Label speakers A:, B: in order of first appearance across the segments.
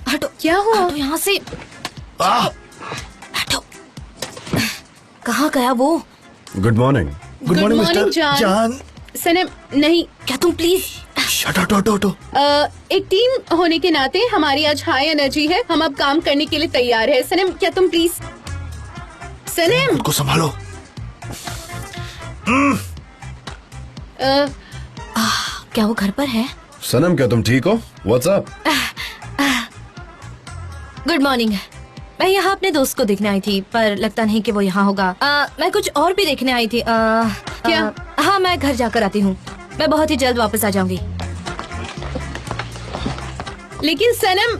A: हटो। क्या हुआ? हटो यहाँ से। हटो। कहाँ गया वो?
B: Good morning.
C: Good morning mister जान।
A: सनम नहीं, क्या तुम प्लीज
C: हटो।
A: एक टीम होने के नाते हमारी आज हाई एनर्जी है, हम अब काम करने के लिए तैयार है। सनम क्या तुम प्लीज। सनम
C: खुद को संभालो।
A: क्या वो घर पर है?
B: सनम क्या तुम ठीक हो? What's up?
A: Good morning. मैं यहाँ अपने दोस्त को देखने आई थी, पर लगता नहीं कि वो यहाँ होगा। मैं कुछ और भी देखने आई थी। क्या? हाँ, मैं घर जाकर आती हूँ। मैं बहुत ही जल्द वापस आ जाऊंगी। लेकिन सनम,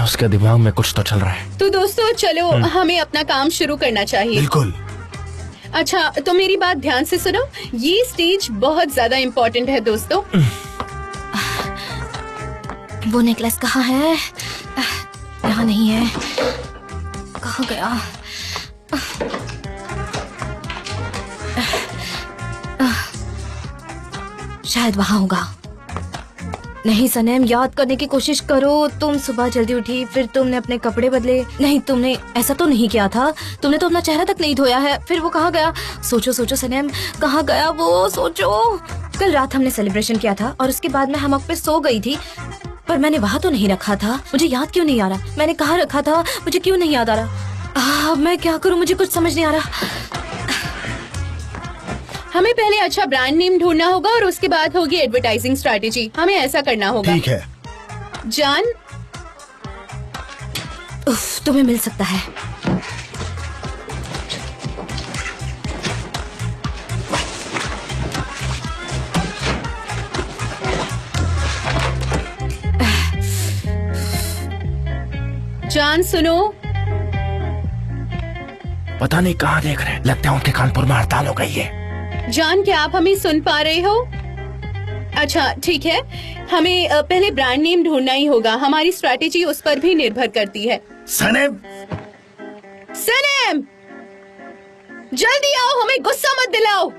C: उसके दिमाग में कुछ तो चल रहा है।
A: तो दोस्तों चलो हमें अपना काम शुरू करना चाहिए।
C: बिल्कुल।
A: अच्छा तो मेरी बात ध्यान से सुनो, ये स्टेज बहुत ज्यादा इम्पोर्टेंट है दोस्तों। वो नेकलेस कहाँ है? यहाँ नहीं है। कहाँ गया? शायद वहाँ होगा। नहीं सनम, याद करने की कोशिश करो। तुम सुबह जल्दी उठी, फिर तुमने अपने कपड़े बदले। नहीं, तुमने ऐसा तो नहीं किया था। तुमने तो अपना चेहरा तक नहीं धोया है। फिर वो कहाँ गया? सोचो सनम, कहाँ गया वो? सोचो। कल रात हमने सेलिब्रेशन किया था और उसके बाद मैं हमक पे सो गई थी, पर मैंने वहाँ तो नहीं रखा था। मुझे याद क्यों नहीं आ रहा? मैंने कहाँ रखा था? मुझे क्यों नहीं याद आ रहा? मैं क्या करूँ? मुझे कुछ समझ नहीं आ रहा। हमें पहले अच्छा ब्रांड नेम ढूंढना होगा और उसके बाद होगी एडवर्टाइजिंग स्ट्रैटेजी। हमें ऐसा करना होगा।
C: ठीक है
A: जान। तुम्हें मिल सकता है। जान सुनो।
C: पता नहीं कहाँ देख रहे हैं। लगता है उनके कानपुर में हड़ताल हो गई है।
A: जान क्या आप हमें सुन पा रहे हो? अच्छा ठीक है, हमें पहले ब्रांड नेम ढूंढना ही होगा। हमारी स्ट्रैटेजी उस पर भी निर्भर करती है।
C: सनम
A: जल्दी आओ, हमें गुस्सा मत दिलाओ।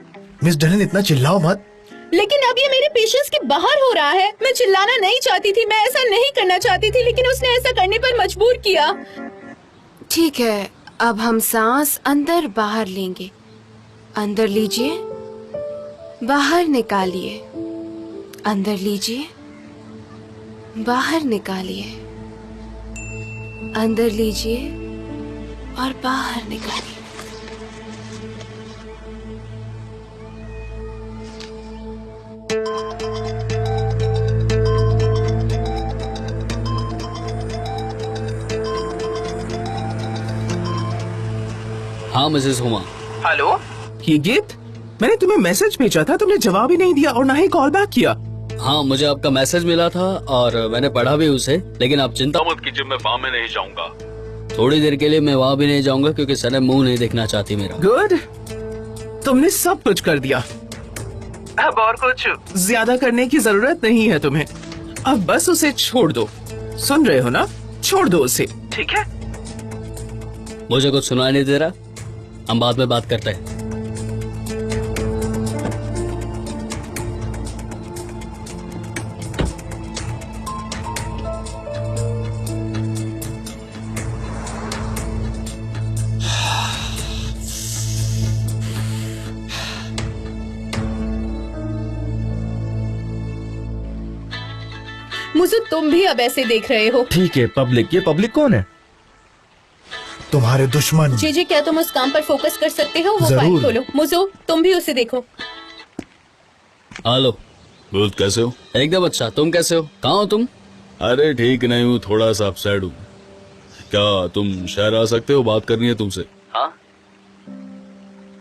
C: मिस डलन इतना चिल्लाओ मत।
A: लेकिन अब ये मेरे पेशेंस के बाहर हो रहा है। मैं चिल्लाना नहीं चाहती थी, मैं ऐसा नहीं करना चाहती थी, लेकिन उसने ऐसा करने पर मजबूर किया।
D: ठीक है, अब हम सांस अंदर बाहर लेंगे। अंदर लीजिए, बाहर निकालिए। अंदर लीजिए, बाहर निकालिए। अंदर लीजिए और बाहर निकालिए।
E: हाँ मिसेस हुमा।
F: हेलो, ये गीत, मैंने तुम्हें मैसेज भेजा था, तुमने जवाब ही नहीं दिया और ना ही कॉल बैक किया।
E: हाँ, मुझे आपका मैसेज मिला था और मैंने पढ़ा भी उसे, लेकिन आप चिंता मत कीजिए, मैं वहाँ में नहीं जाऊंगा। थोड़ी देर के लिए मैं वहाँ भी नहीं जाऊंगा क्योंकि सनम मुंह नहीं देखना चाहती मेरा।
F: गुड, तुमने सब कुछ कर दिया। अब और कुछ ज्यादा करने की जरूरत नहीं है तुम्हें। अब बस उसे छोड़ दो। सुन रहे हो ना? छोड़ दो उसे, ठीक है?
E: मुझे कुछ सुनाई नहीं दे रहा, हम बाद में बात करते हैं।
A: मुझे तुम भी अब ऐसे देख रहे हो।
C: ठीक है पब्लिक, ये पब्लिक कौन है?
G: तुम्हारे दुश्मन।
A: जे क्या तुम उस काम पर फोकस कर सकते हो? वो फाइल खोलो। मुझो तुम भी उसे देखो।
E: हेलो
H: बोल, कैसे हो?
E: एकदम अच्छा, तुम कैसे हो? कहाँ हो तुम?
H: अरे ठीक नहीं हूँ, थोड़ा सा अपसेट हूँ। क्या तुम शहर आ सकते हो? बात करनी है तुमसे।
E: हाँ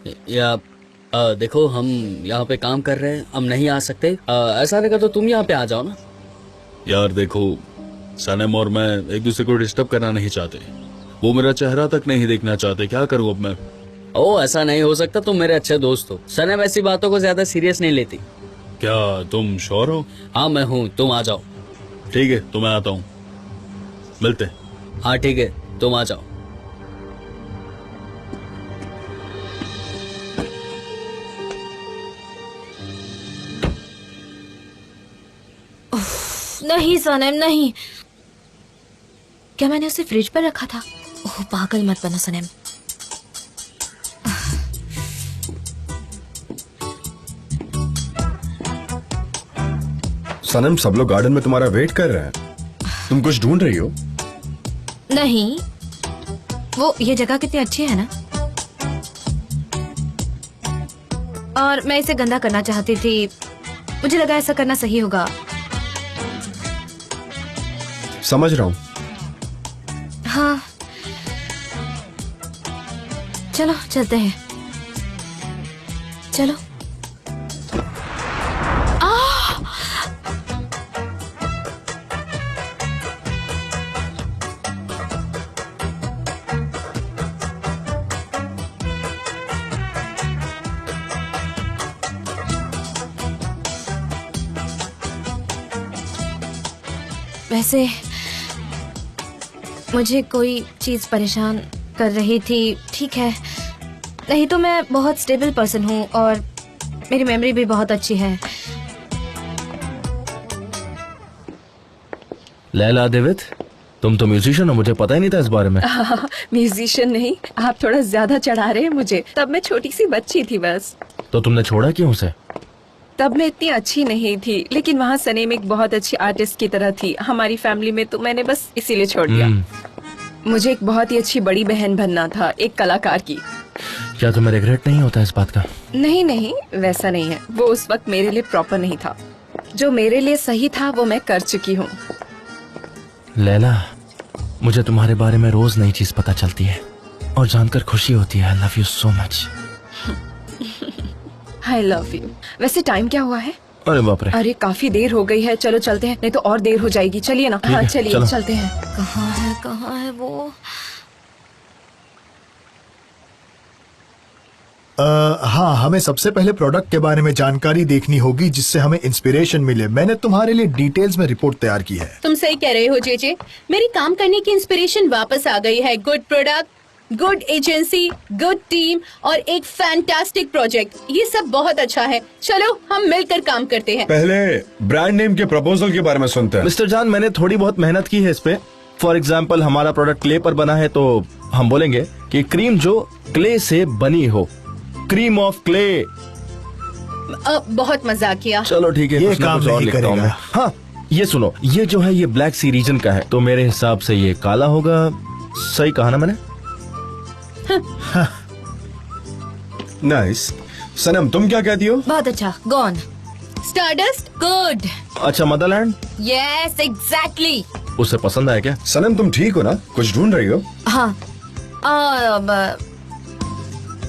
E: या देखो हम यहाँ पे काम कर रहे हैं, हम नहीं आ सकते। ऐसा रहेगा तो तुम यहाँ पे आ जाओ ना।
H: यार देखो, सनम और मैं एक दूसरे को डिस्टर्ब करना नहीं चाहते। वो मेरा चेहरा तक नहीं देखना चाहते। क्या करूँ अब मैं?
E: ओ ऐसा नहीं हो सकता, तुम मेरे अच्छे दोस्त हो। सनम ऐसी बातों को ज्यादा सीरियस नहीं लेती।
H: क्या तुम श्योर हो?
E: हाँ मैं हूँ, तुम आ जाओ।
H: ठीक है तो मैं आता हूँ, मिलते हैं।
E: हाँ ठीक है, तुम आ जाओ।
A: नहीं सनम नहीं, क्या मैंने उसे फ्रिज पर रखा था? ओह पागल मत बनो सनम।
B: सनम, सब लोग गार्डन में तुम्हारा वेट कर रहे हैं। तुम कुछ ढूंढ रही हो?
A: नहीं, वो ये जगह कितनी अच्छी है ना, और मैं इसे गंदा करना चाहती थी। मुझे लगा ऐसा करना सही होगा।
B: समझ रहा हूँ।
A: हाँ चलो चलते हैं, चलो। वैसे मुझे कोई चीज परेशान कर रही थी, ठीक है। नहीं तो मैं बहुत स्टेबल पर्सन हूँ और मेरी मेमोरी भी बहुत अच्छी है।
C: लैला देवित, तुम तो म्यूजिशियन हो, मुझे पता ही नहीं था इस बारे में।
D: म्यूजिशियन नहीं, आप थोड़ा ज्यादा चढ़ा रहे हैं मुझे। तब मैं छोटी सी बच्ची थी बस।
C: तो तुमने छोड़ा क्यों उसे?
D: तब मैं इतनी अच्छी नहीं थी, लेकिन वहाँ सनेम एक बहुत अच्छी आर्टिस्ट की तरह थी हमारी फैमिली में, तो मैंने बस इसीलिए छोड़ दिया। मुझे एक बहुत ही अच्छी बड़ी बहन बनना था, एक कलाकार की।
C: क्या तुम्हें रिग्रेट नहीं होता इस बात का?
D: नहीं नहीं, वैसा नहीं है। वो उस वक्त मेरे लिए प्रॉपर नहीं था। जो मेरे लिए सही था वो मैं कर चुकी हूँ।
C: लैला, मुझे तुम्हारे बारे में रोज नई चीज पता चलती है और जानकर खुशी होती है। I love you so much.
D: I love you. वैसे टाइम क्या हुआ है?
C: अरे बाप रे।
D: अरे काफी देर हो गई है, चलो चलते हैं, नहीं तो और देर हो जाएगी। चलिए ना। हाँ
C: है,
D: चलिए
C: चलो।
D: चलते हैं।
A: कहाँ है वो?
G: हाँ, हमें सबसे पहले प्रोडक्ट के बारे में जानकारी देखनी होगी जिससे हमें इंस्पिरेशन मिले। मैंने तुम्हारे लिए डिटेल्स में रिपोर्ट तैयार की है।
I: तुम सही कह रहे हो जेजे, मेरी काम करने की इंस्पिरेशन वापस आ गई है। Good product, good agency, good team और एक फैंटास्टिक प्रोजेक्ट, ये सब बहुत अच्छा है। चलो हम मिलकर काम करते हैं।
B: पहले ब्रांड नेम के प्रपोजल के बारे में सुनते हैं।
C: मिस्टर जान, मैंने थोड़ी बहुत मेहनत की है इस पे। फॉर एग्जाम्पल, हमारा प्रोडक्ट क्ले पर बना है, तो हम बोलेंगे कि क्रीम जो क्ले से बनी हो, क्रीम ऑफ क्ले।
I: बहुत मजाक किया।
C: चलो ठीक है,
G: ये
C: कुछ ना
G: काम
C: कुछ और
G: नहीं
C: लिखता हूं
G: करेगा।
C: मैं। हाँ, ये सुनो, ये जो है ये ब्लैक सी रीजन का है, तो मेरे हिसाब से ये काला होगा। सही कहा ना मैंने?
B: नाइस। सनम, तुम क्या कहती हो?
A: बहुत अच्छा। गॉन।
I: Stardust,
A: good.
C: अच्छा, मदरलैंड
A: यस एग्जैक्टली।
C: उसे पसंद आया क्या?
B: सनम, तुम ठीक हो ना? कुछ ढूंढ रही हो?
A: हाँ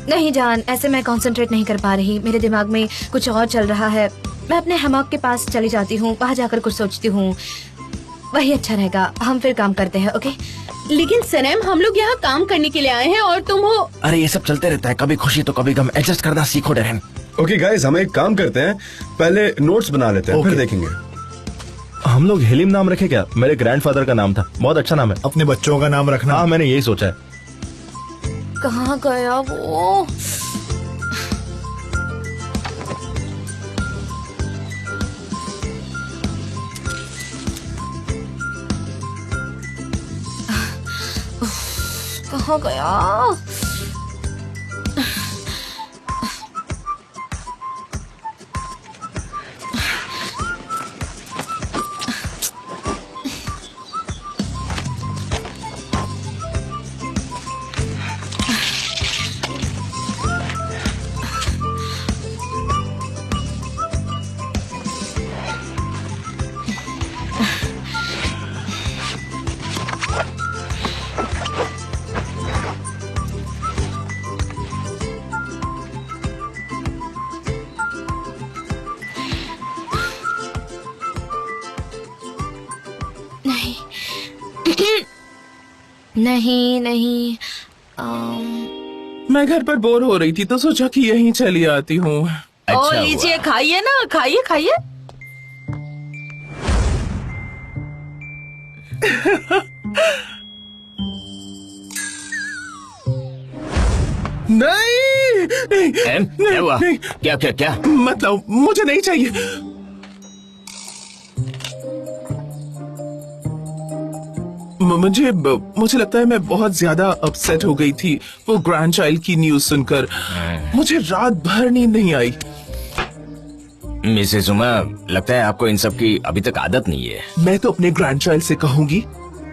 A: नहीं जान, ऐसे मैं कंसंट्रेट नहीं कर पा रही। मेरे दिमाग में कुछ और चल रहा है। मैं अपने हमाक के पास चली जाती हूँ, वहाँ जाकर कुछ सोचती हूँ, वही अच्छा रहेगा। हम फिर काम करते हैं, ओके?
I: लेकिन सनम, हम लोग यहाँ काम करने के लिए आए हैं और तुम हो।
C: अरे ये सब चलते रहता है, कभी खुशी तो कभी गम। एडजस्ट करना सीखो डरन।
B: ओके गाइस, हम एक काम करते हैं, पहले नोट्स बना लेते हैं, फिर
G: Okay.
B: देखेंगे।
C: हम लोग हिलिम नाम रखे क्या? मेरे ग्रैंडफादर का नाम था, बहुत अच्छा नाम है।
G: अपने बच्चों का नाम रखना।
C: हाँ, मैंने यही सोचा है।
A: कहाँ गया वो? कहाँ गया? नहीं नहीं
F: मैं घर पर बोर हो रही थी तो सोचा कि यहीं चली आती हूँ।
J: ओ लीजिए, खाइए ना, खाइए खाइए।
F: नहीं नहीं
K: क्या हुआ?
F: नहीं,
K: क्या क्या क्या?
F: मतलब मुझे नहीं चाहिए। मुझे लगता है मैं बहुत ज्यादा अपसेट हो गई थी वो ग्रैंड चाइल्ड की न्यूज सुनकर। मुझे रात भर नींद नहीं आई।
K: मिसेस उमा, लगता है आपको इन सब की अभी तक आदत नहीं है।
F: मैं तो अपने ग्रैंड चाइल्ड से कहूंगी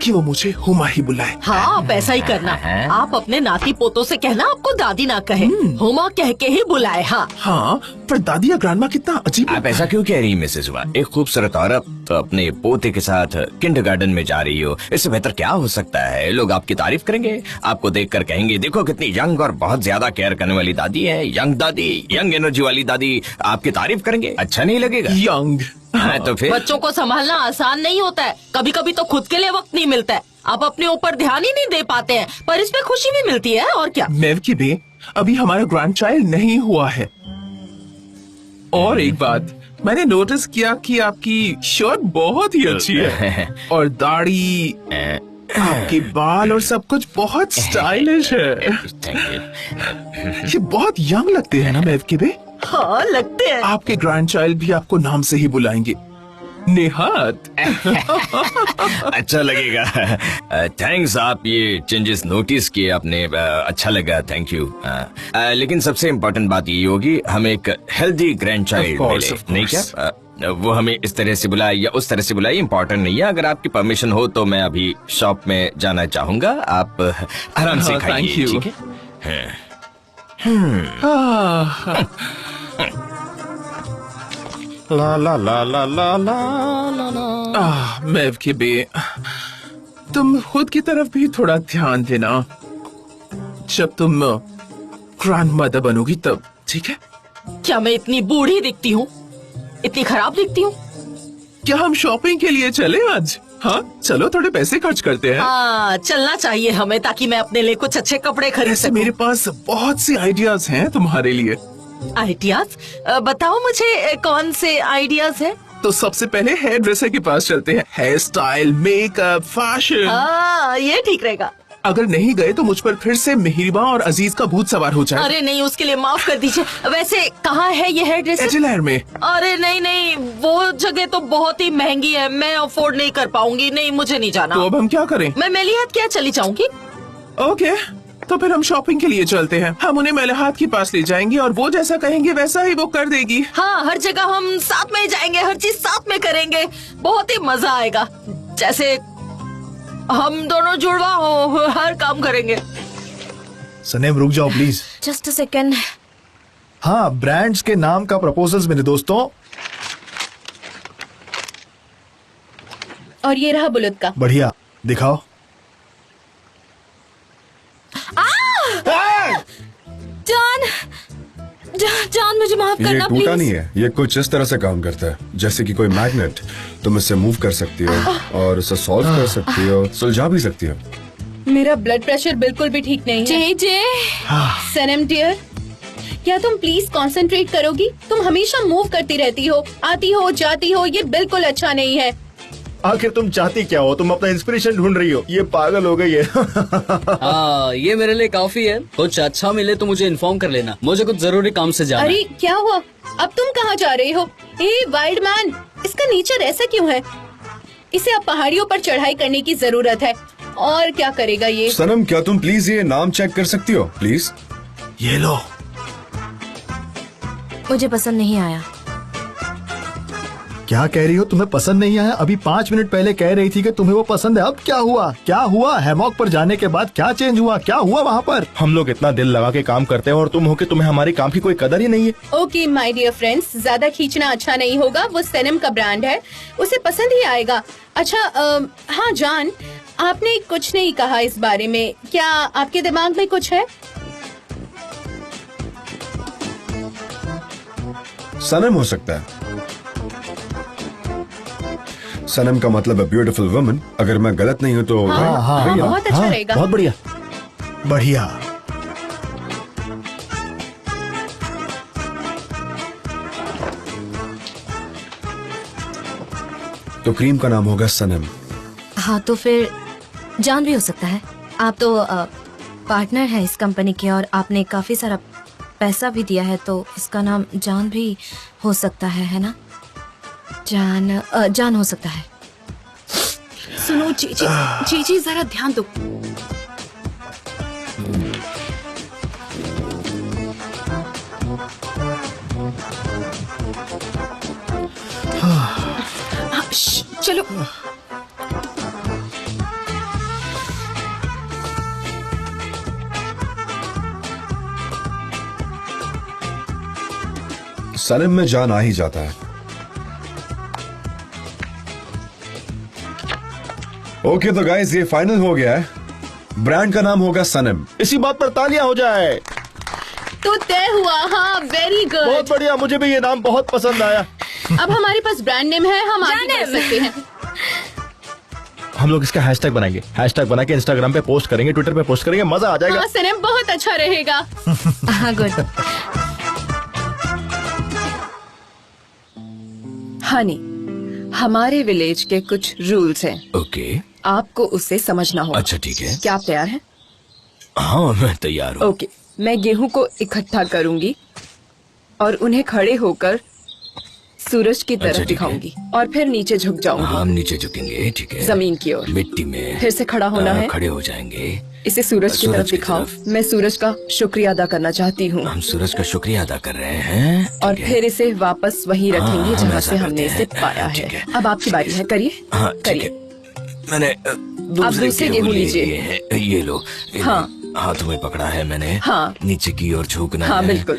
F: कि वो मुझे हुमा ही बुलाए।
J: हाँ, आप ऐसा ही करना। आप अपने नाती पोतों से कहना आपको दादी ना कहे, हुमा कह के ही बुलाए। हाँ
F: हाँ, पर दादी या ग्रैंडमा कितना अजीब।
K: आप ऐसा क्यों कह रही मिसेस उमा? एक खूबसूरत औरत तो अपने पोते के साथ किंडरगार्टन में जा रही हो, इससे बेहतर क्या हो सकता है? लोग आपकी तारीफ करेंगे, आपको देखकर कहेंगे देखो कितनी यंग और बहुत ज्यादा केयर करने वाली दादी है। यंग दादी, यंग एनर्जी वाली दादी आपकी तारीफ करेंगे। अच्छा नहीं लगेगा?
F: यंग
K: हाँ, तो फिर
J: बच्चों को संभालना आसान नहीं होता है। कभी कभी तो खुद के लिए वक्त नहीं मिलता है। आप अपने ऊपर ध्यान ही नहीं दे पाते हैं, पर इसमें खुशी भी मिलती है। और क्या?
F: मेव की बे, अभी हमारा ग्रैंड चाइल्ड नहीं हुआ है। और एक बात, मैंने नोटिस किया कि आपकी शर्ट बहुत ही अच्छी है और दाढ़ी, आपके बाल और सब कुछ बहुत स्टाइलिश है। ये बहुत यंग लगते हैं ना मेव की बे?
J: हाँ, लगते हैं।
F: आपके ग्रैंड चाइल्ड भी आपको नाम से ही बुलाएंगे, नेहात।
K: अच्छा लगेगा। थैंक्स, आप ये चेंजेस नोटिस किए आपने, अच्छा लगा, थैंक यू। लेकिन सबसे इम्पोर्टेंट बात ये होगी हमें एक हेल्दी ग्रैंड चाइल्ड मिले, नहीं क्या? वो हमें इस तरह से बुलाए या उस तरह से बुलाए इम्पोर्टेंट नहीं है। अगर आपकी परमिशन हो तो मैं अभी शॉप में जाना चाहूंगा, आप आराम से खाइए, ठीक है?
C: ला ला ला ला ला ला ला।
F: मेव की बे, तुम खुद की तरफ भी थोड़ा ध्यान देना। जब तुम ग्रैंड मदर बनोगी तब, ठीक है?
J: क्या मैं इतनी बूढ़ी दिखती हूँ? इतनी खराब दिखती हूँ?
F: क्या हम शॉपिंग के लिए चले आज? हाँ चलो, थोड़े पैसे खर्च करते हैं।
J: हाँ, चलना चाहिए हमें, ताकि मैं अपने लिए कुछ अच्छे कपड़े खरीद
F: ऐसे
J: सकूं।
F: मेरे पास बहुत सी आइडियाज हैं तुम्हारे लिए।
J: आइडियाज? बताओ मुझे, कौन से आइडियाज हैं?
F: तो सबसे पहले हेयर ड्रेसर के पास चलते हैं। Hair style, makeup, fashion.
J: हाँ, ये ठीक रहेगा।
F: अगर नहीं गए तो मुझ पर फिर से मिहिरबा और अजीज का भूत सवार हो जाए।
J: अरे नहीं, उसके लिए माफ कर दीजिए। वैसे कहाँ है ये हेयर ड्रेसर?
F: एजिलर में।
J: अरे नहीं नहीं, वो जगह तो बहुत ही महंगी है, मैं अफोर्ड नहीं कर पाऊंगी। नहीं, मुझे नहीं जाना।
F: तो अब हम क्या करें?
J: मैं मेलिहात क्या चली जाऊंगी।
F: ओके, तो फिर हम शॉपिंग के लिए चलते हैं। हम उन्हें मेलिहात के पास ले जाएंगे और वो जैसा कहेंगे वैसा ही वो कर देगी।
J: हाँ, हर जगह हम साथ में जाएंगे, हर चीज साथ में करेंगे, बहुत ही मजा आएगा। जैसे हम दोनों जुड़वा हो, हर काम करेंगे।
G: सनेम रुक जाओ प्लीज।
A: Just a second.
G: हाँ, ब्रांड्स के नाम का प्रपोजल्स मेरे दोस्तों।
I: और ये रहा बुलुत का।
G: बढ़िया, दिखाओ।
A: जान मुझे माफ
B: ये
A: करना
B: टूटा
A: प्लीज।
B: नहीं है, ये कुछ इस तरह से काम करता है जैसे कि कोई मैग्नेट। तुम इससे मूव कर सकती हो और इसे सॉल्व कर सकती हो, सुलझा भी सकती हो।
I: मेरा ब्लड प्रेशर बिल्कुल भी ठीक नहीं है।
A: जे
I: सनम डियर, क्या तुम प्लीज कंसंट्रेट करोगी? तुम हमेशा मूव करती रहती हो, आती हो जाती हो, ये बिल्कुल अच्छा नहीं है।
C: आखिर तुम चाहती क्या हो? तुम अपना इंस्पिरेशन ढूंढ रही हो, ये पागल हो गई है।
E: हाँ, ये मेरे लिए काफी है। कुछ अच्छा मिले तो मुझे इन्फॉर्म कर लेना, मुझे कुछ जरूरी काम से जाना है।
I: अरे क्या हुआ? अब तुम कहाँ जा रहे हो? हे वाइल्ड मैन, इसका नेचर ऐसा क्यों है? इसे अब पहाड़ियों पर चढ़ाई करने की जरूरत है। और क्या करेगा ये?
B: सनम, क्या तुम प्लीज ये नाम चेक कर सकती हो प्लीज?
G: ये लो।
A: मुझे पसंद नहीं आया।
G: क्या कह रही हो? तुम्हें पसंद नहीं आया? अभी 5 मिनट पहले कह रही थी कि तुम्हें वो पसंद है। अब क्या हुआ? क्या हुआ? हैमॉक पर जाने के बाद क्या चेंज हुआ? क्या हुआ वहाँ पर?
C: हम लोग इतना दिल लगा के काम करते हैं और तुम हो के तुम्हें हमारी काम की कोई कदर ही नहीं है।
I: ओके माय डियर फ्रेंड्स, ज्यादा खींचना अच्छा नहीं होगा। वो सनम का ब्रांड है, उसे पसंद ही आएगा। अच्छा हाँ जान, आपने कुछ नहीं कहा इस बारे में। क्या आपके दिमाग में कुछ है?
B: सनम हो सकता है। सनम का मतलब है ब्यूटीफुल वुमन। अगर मैं गलत नहीं हूँ तो
G: हाँ,
I: बहुत अच्छा रहेगा।
C: बहुत बढ़िया।
G: बढ़िया।
B: तो क्रीम का नाम होगा सनम।
A: हाँ तो फिर जान भी हो सकता है। आप तो पार्टनर है इस कंपनी के और आपने काफी सारा पैसा भी दिया है, तो इसका नाम जान भी हो सकता है ना? जान हो सकता है।
I: सुनो जीजी, जीजी जरा ध्यान दो। हाँ, चलो।
B: सनम में जान आ ही जाता है। ओके तो गाइस ये फाइनल हो गया है। ब्रांड का नाम होगा सनम।
C: इसी बात पर तालियां हो जाए।
I: तो तय हुआ। हाँ, वेरी गुड।
C: बहुत बढ़िया, मुझे भी ये नाम बहुत पसंद आया।
I: अब हमारे पास ब्रांड नेम है, हम आगे बढ़ सकते हैं।
C: हम लोग इसका हैशटैग बनाएंगे। हैशटैग बना के इंस्टाग्राम पे पोस्ट करेंगे, ट्विटर पे पोस्ट करेंगे, मजा आ जाएगा।
I: हाँ सनम, बहुत अच्छा रहेगा।
A: हाँ गुड।
D: हनी, हमारे विलेज के कुछ रूल्स हैं।
K: ओके।
D: आपको उसे समझना होगा।
K: अच्छा ठीक है।
D: क्या आप तैयार हैं?
K: हाँ मैं तैयार हूँ।
D: ओके, मैं गेहूं को इकट्ठा करूंगी और उन्हें खड़े होकर सूरज की
K: अच्छा,
D: तरफ
K: ठीक है।
D: दिखाऊंगी और फिर नीचे झुक जाऊंगी।
K: हम नीचे झुकेंगे, ठीक है।
D: जमीन की ओर।
K: मिट्टी में
D: फिर से खड़ा होना है।
K: खड़े हो जाएंगे।
D: इसे सूरज की तरफ दिखाओ। मैं सूरज का शुक्रिया अदा करना चाहती हूँ
K: हम सूरज का शुक्रिया अदा कर रहे हैं।
D: और फिर इसे वापस वहीं रखेंगे
K: हम
D: जहाँ
K: ऐसा
D: से हमने
K: करते
D: इसे
K: हैं।
D: पाया
K: ठीक
D: है।
K: है।
D: अब आपकी बारी है, करिए।
K: हाँ ठीक
D: करिए।
K: है। मैंने
D: दूसरे गेहूं लीजिए।
K: ये लो।
D: हाँ।
K: हाथों में पकड़ा है मैंने।
D: हाँ।
K: नीचे की ओर झुकना
D: हाँ
K: है।
D: बिल्कुल।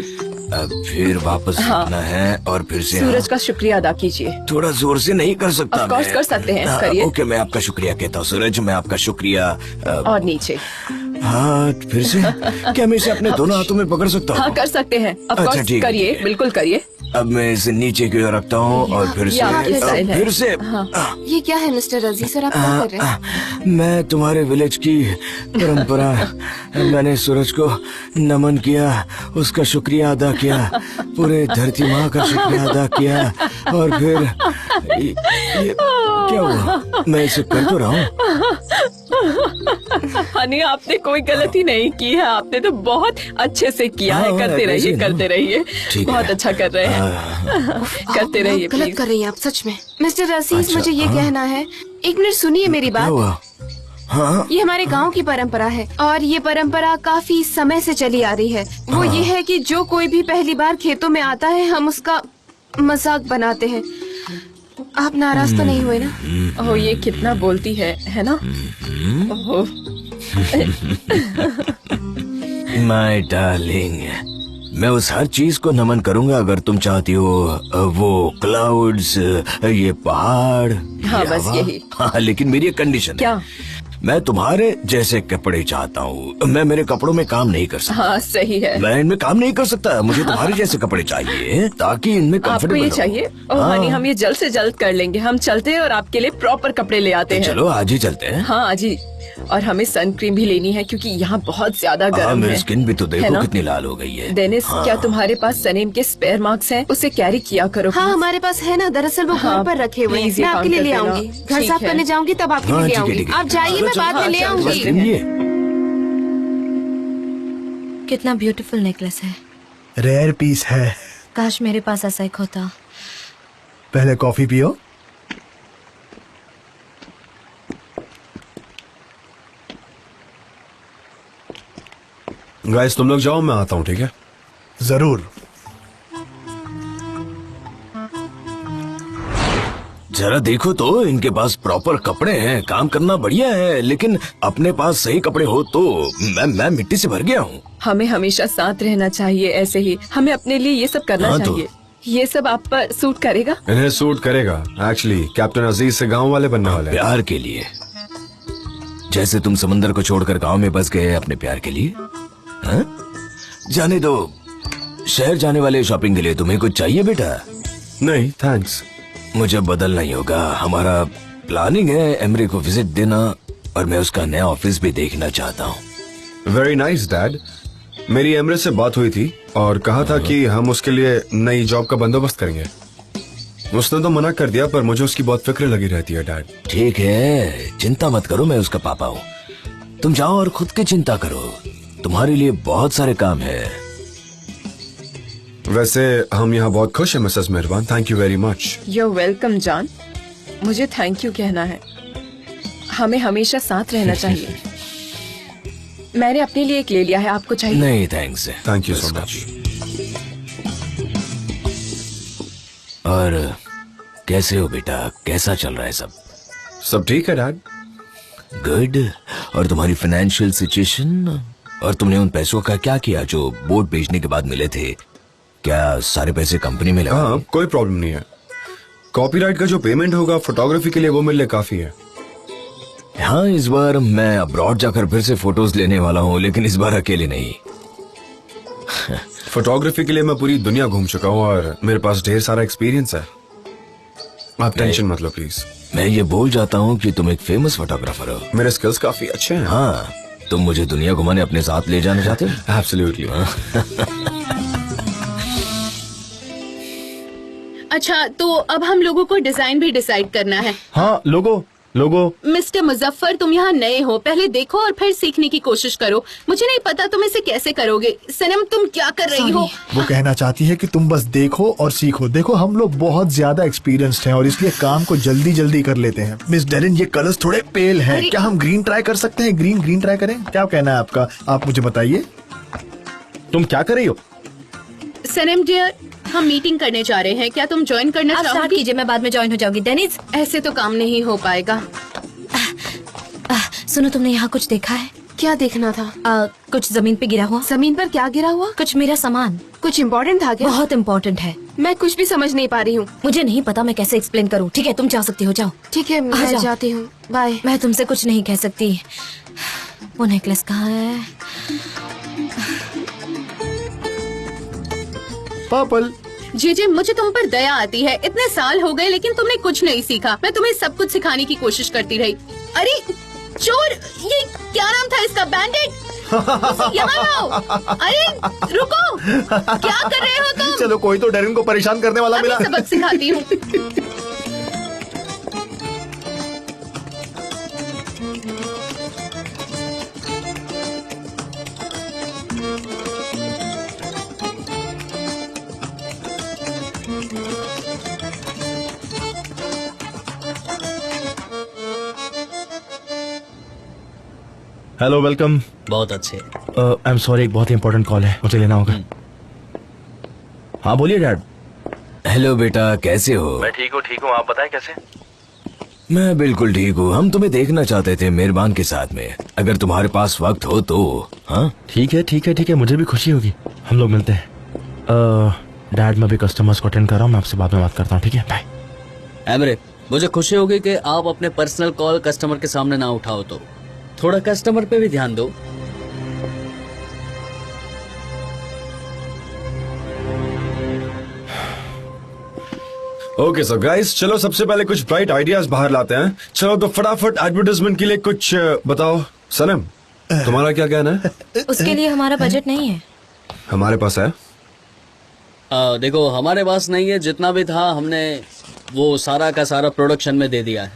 K: अब फिर वापस झुकना है और फिर से
D: सूरज का शुक्रिया अदा कीजिए।
K: थोड़ा जोर से नहीं कर सकता
D: Of course
K: मैं।
D: कर सकते हैं, करिए।
K: ओके, मैं आपका शुक्रिया कहता हूँ सूरज, मैं आपका शुक्रिया।
D: और नीचे।
K: हाँ फिर से क्या मैं इसे अपने दोनों हाथों में पकड़ सकता हूँ?
D: हाँ कर सकते हैं। Of
K: अच्छा,
D: course,
K: ठीक है,
D: करिए,
K: ठीक है।
D: बिल्कुल करिए।
K: अब मैं इसे नीचे की ओर रखता हूँ और फिर से
D: ये आपकी स्टाइल है।
K: फिर से
L: ये क्या है मिस्टर रजी सर, आप क्या कर रहे हैं?
K: मैं तुम्हारे विलेज की परंपरा, मैंने सूरज को नमन किया, उसका शुक्रिया अदा किया, पूरे धरती माँ का शुक्रिया अदा किया और फिर ये क्या हुआ? मैं इसे कर तो रहा हूँ।
D: हनी, आपने कोई गलती नहीं की है, आपने तो बहुत अच्छे से किया है।
K: हाँ,
D: करते
K: ऐसे
D: रहिए,
K: ही ना।
D: करते रहिए।
K: ठीक
D: बहुत
K: है।
D: अच्छा कर रहे हैं। करते रहिए
L: गलत
D: प्लीज।
L: कर रही हैं आप सच में। मिस्टर रसीज,
K: अच्छा,
L: मुझे ये
K: हाँ।
L: कहना है, एक मिनट सुनिए मेरी
K: क्या
L: बात।
K: हुआ? हाँ
L: ये हमारे गांव की परंपरा है और ये परंपरा काफी समय से चली आ रही है। वो ये है कि जो कोई भी पहली बार खेतों में आता है, हम उसका मजाक बनाते हैं। आप नाराज तो नहीं हुए ना?
D: ओह, ये कितना बोलती है ना? ओह,
K: माय डार्लिंग, मैं उस हर चीज को नमन करूंगा अगर तुम चाहती हो। वो क्लाउड्स, ये पहाड़,
D: हाँ,
K: ये
D: बस
K: हवा।
D: यही।
K: हाँ, लेकिन मेरी एक कंडीशन
D: क्या?
K: है। मैं तुम्हारे जैसे कपड़े चाहता हूँ। मैं मेरे कपड़ों में काम नहीं कर सकता।
D: हाँ सही है।
K: मैं इनमें काम नहीं कर सकता। मुझे तुम्हारे जैसे कपड़े चाहिए ताकि इनमें
D: आपको
K: कंफर्टेबल
D: ये
K: रहूं।
D: चाहिए? ओह हनी, हम ये जल्द से जल्द कर लेंगे। हम चलते हैं और आपके लिए प्रॉपर कपड़े ले आते हैं।
K: चलो आज ही चलते हैं।
D: हाँ आज ही। और हमें सन क्रीम भी लेनी है क्योंकि यहाँ बहुत ज्यादा
K: हाँ,
D: गर्म
K: मेरी
D: है।
K: स्किन भी तो
D: है
K: देखो
D: ना?
K: कितनी लाल हो गई है।
D: डेनिस,
K: हाँ।
D: क्या तुम्हारे पास सनेम के स्पेयर मार्क्स हैं? उसे कैरी किया करो।
L: हाँ हमारे पास है ना, दरअसल वो
D: हाँ,
L: घर पर रखे हुए हैं।
D: प्लीज ये
L: मैं आपके लिए
D: काम
L: ले
D: कर देना।
L: आऊंगी। घर
D: ठीक
L: साफ
D: है।
L: करने जाऊंगी तब आपके
K: हाँ,
L: लिए ले
K: ठीक है,
L: आऊंगी।
K: ठीक है।
L: आप जाइए, मैं बाद में ले
D: चलो,
L: आऊंगी।
D: चलो,
K: ये
A: कितना ब्यूटीफुल नेकलेस है।
G: रेयर पीस है।
A: काश मेरे पास ऐसा एक होता।
G: पहले कॉफी पियो।
B: गाइस तुम लोग जाओ, मैं आता हूँ, ठीक है?
G: जरूर।
K: जरा देखो तो, इनके पास प्रॉपर कपड़े हैं, काम करना बढ़िया है, लेकिन अपने पास सही कपड़े हो तो मैं मिट्टी से भर गया हूँ।
D: हमें हमेशा साथ रहना चाहिए। ऐसे ही हमें अपने लिए ये सब करना
K: हाँ तो।
D: चाहिए। ये सब आप पर सूट करेगा?
B: इन्हें सूट करेगा। एक्चुअली कैप्टन अजीज से गांव वाले बनने वाले हैं।
K: प्यार के लिए, जैसे तुम समंदर को छोड़कर गांव में बस गए अपने प्यार के लिए। हाँ? जाने दो, शहर जाने वाले शॉपिंग के लिए तुम्हें कुछ चाहिए बेटा?
B: नहीं थैंक्स।
K: मुझे बदलना ही होगा। हमारा प्लानिंग है एमरे को विजिट देना और मैं उसका नया ऑफिस भी देखना चाहता हूँ।
B: Very nice dad. मेरी एमरे से बात हुई थी और कहा था कि हम उसके लिए नई जॉब का बंदोबस्त करेंगे। उसने तो मना कर दिया, पर मुझे उसकी बहुत फिक्र लगी रहती है डैड।
K: ठीक है, चिंता मत करो, मैं उसका पापा हूँ। तुम जाओ और खुद की चिंता करो, तुम्हारे लिए बहुत सारे काम है।
B: वैसे हम यहाँ बहुत खुश हैं मिसेस मेहरबान। Thank you very much.
D: You welcome जान। मुझे थैंक यू कहना है, हमें हमेशा साथ रहना चाहिए। मैंने अपने लिए एक ले लिया है, आपको चाहिए?
K: नहीं thanks.
B: Thank you so much.
K: और कैसे हो बेटा, कैसा चल रहा है सब?
B: सब ठीक है डैड।
K: गुड। और तुम्हारी फाइनेंशियल सिचुएशन? और तुमने उन पैसों का क्या किया जो बोट बेचने के बाद मिले थे? क्या सारे पैसे कंपनी में लगा?
B: हाँ, कोई प्रॉब्लम नहीं है। कॉपीराइट का जो पेमेंट होगा फोटोग्राफी के लिए वो मिलने काफी है।
K: हाँ, इस बार मैं अब्रॉड जाकर फिर से फोटोज लेने वाला हूँ, लेकिन इस बार अकेले नहीं।
B: फोटोग्राफी के लिए मैं पूरी दुनिया घूम चुका हूँ और मेरे पास ढेर सारा एक्सपीरियंस है। आप टेंशन मत लो प्लीज।
K: मैं ये बोल जाता हूँ कि तुम एक फेमस फोटोग्राफर हो।
B: मेरे स्किल्स काफी अच्छे हैं।
K: हाँ, तुम मुझे दुनिया घुमाने अपने साथ ले जाना चाहते हो?
B: एब्सोल्युटली।
I: अच्छा, तो अब हम लोगों को डिजाइन भी डिसाइड करना है।
C: हाँ, लोगो
I: मिस्टर मुजफ्फर, तुम यहाँ नए हो, पहले देखो और फिर सीखने की कोशिश करो। मुझे नहीं पता तुम इसे कैसे करोगे। सनम, तुम क्या कर रही हो?
G: वो कहना चाहती है कि तुम बस देखो और सीखो। देखो, हम लोग बहुत ज्यादा एक्सपीरियंस्ड हैं और इसलिए काम को जल्दी जल्दी कर लेते हैं। मिस डेरिन, ये कलर्स थोड़े पेल हैं। क्या हम ग्रीन ट्राई कर सकते हैं? ग्रीन ट्राई करें? क्या कहना है आपका? आप मुझे बताइए,
C: तुम क्या कर रही हो?
I: सनम डियर, हम मीटिंग करने जा रहे हैं, क्या तुम ज्वाइन करना
A: आप स्टार्ट
I: चाहोगी?
A: कीजिए, मैं बाद में ज्वाइन हो जाऊंगी। डेनिस,
I: ऐसे तो काम नहीं हो पाएगा।
A: सुनो, तुमने यहाँ कुछ देखा है?
L: क्या देखना था?
A: कुछ जमीन पे गिरा हुआ।
L: जमीन पर क्या गिरा हुआ?
A: कुछ मेरा सामान।
L: कुछ इम्पोर्टेंट था क्या?
A: बहुत इम्पोर्टेंट है।
L: मैं कुछ भी समझ नहीं पा रही हूँ।
A: मुझे नहीं पता मैं कैसे एक्सप्लेन करूँ। ठीक है, तुम जा सकती हो, जाओ।
L: ठीक है, मैं
A: जाओ।
L: जाती हूँ, बाय।
A: मैं तुमसे कुछ नहीं कह सकती। वो नेकलेस कहाँ है?
G: पापल।
I: जी, मुझे तुम पर दया आती है। इतने साल हो गए लेकिन तुमने कुछ नहीं सीखा। मैं तुम्हें सब कुछ सिखाने की कोशिश करती रही। अरे चोर, ये क्या नाम था इसका? बैंडिट। यहाँ आओ। अरे रुको, क्या कर रहे हो तुम?
G: चलो, कोई तो डेरिन को परेशान करने वाला
I: अभी
G: मिला।
I: सबक सिखाती हूँ।
C: Hello, welcome.
E: बहुत अच्छे।
C: आई एम सॉरी, एक बहुत ही इंपॉर्टेंट कॉल है, मुझे लेना होगा। हाँ बोलिए डैड।
K: हेलो बेटा, कैसे हो?
C: मैं ठीक हूँ, आप बताएं कैसे?
K: मैं बिल्कुल ठीक हूँ। हम तुम्हें देखना चाहते थे मेहरबान के साथ में, अगर तुम्हारे पास वक्त हो तो। हाँ
C: ठीक है, मुझे भी खुशी होगी। हम लोग मिलते हैं। डैड, मैं भी कस्टमर्स को अटेंड कर रहा हूँ, मैं आपसे बाद में बात करता हूँ। ठीक है, बाय।
E: एमरे, मुझे खुशी होगी कि आप अपने पर्सनल कॉल कस्टमर के सामने ना उठाओ, तो थोड़ा कस्टमर पे भी ध्यान दो।
B: ओके सो गाइस, चलो सबसे पहले कुछ ब्राइट आइडियाज बाहर लाते हैं। चलो तो फटाफट एडवर्टाइजमेंट के लिए कुछ बताओ। सनम, तुम्हारा क्या कहना है?
A: उसके लिए हमारा बजट नहीं है।
B: हमारे पास है।
E: देखो, हमारे पास नहीं है। जितना भी था हमने वो सारा का सारा प्रोडक्शन में दे दिया है।